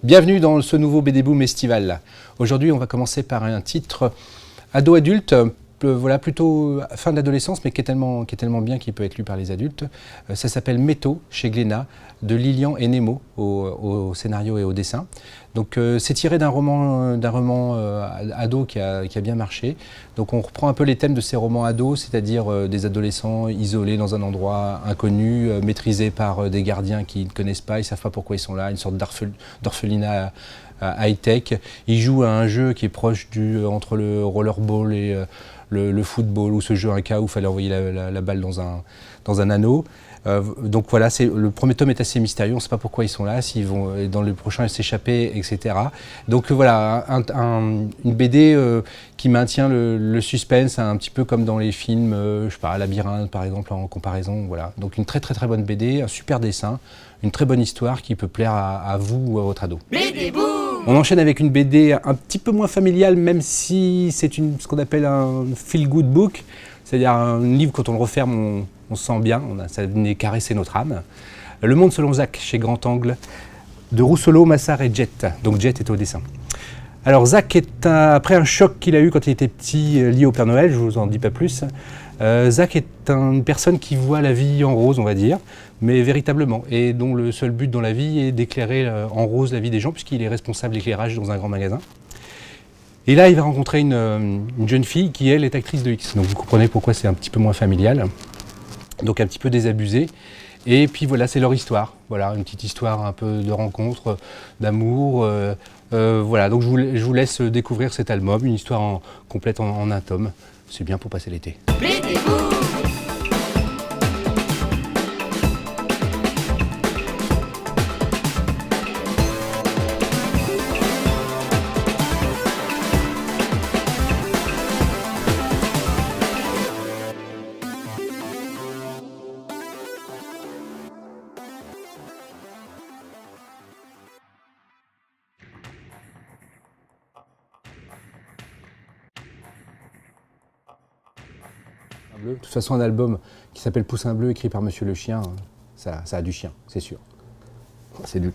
Bienvenue dans ce nouveau BD Boom estival. Aujourd'hui, on va commencer par un titre ado-adulte, voilà, plutôt fin de l'adolescence, mais qui est tellement bien qu'il peut être lu par les adultes. Ça s'appelle Métaux, chez Glénat, de Lilian et Nemo, au scénario et au dessin. Donc c'est tiré d'un roman ado qui a bien marché. Donc on reprend un peu les thèmes de ces romans ados, c'est-à-dire des adolescents isolés dans un endroit inconnu, maîtrisés par des gardiens qui ne connaissent pas, ils ne savent pas pourquoi ils sont là, une sorte d'orphelinat high-tech. Ils jouent à un jeu qui est proche entre le rollerball et le football, ou ce jeu un cas où il fallait envoyer la balle dans un anneau. Donc voilà, le premier tome est assez mystérieux, on ne sait pas pourquoi ils sont là, s'ils vont dans le prochain s'échapper, etc. Donc voilà, une BD qui maintient le suspense, un petit peu comme dans les films, je sais pas, Labyrinthe par exemple, en comparaison. Voilà. Donc une très bonne BD, un super dessin, une très bonne histoire qui peut plaire à vous ou à votre ado. BD Boom! On enchaîne avec une BD un petit peu moins familiale, même si c'est ce qu'on appelle un feel-good book, c'est-à-dire un livre, quand on le referme, on se sent bien, ça venait caresser notre âme. Le monde selon Zach, chez Grand Angle, de Roussolo, Massard et Jet. Donc Jet est au dessin. Alors Zach après un choc qu'il a eu quand il était petit lié au Père Noël, je ne vous en dis pas plus, Zach est une personne qui voit la vie en rose, on va dire, mais véritablement, et dont le seul but dans la vie est d'éclairer en rose la vie des gens, puisqu'il est responsable d'éclairage dans un grand magasin. Et là, il va rencontrer une jeune fille qui, elle, est actrice de X. Donc vous comprenez pourquoi c'est un petit peu moins familial, donc un petit peu désabusé. Et puis voilà, c'est leur histoire. Voilà, une petite histoire un peu de rencontre, d'amour. Voilà, donc je vous laisse découvrir cet album, une histoire complète en un tome. C'est bien pour passer l'été. De toute façon, un album qui s'appelle Poussin bleu, écrit par Monsieur le Chien, ça a du chien, c'est sûr. C'est nul.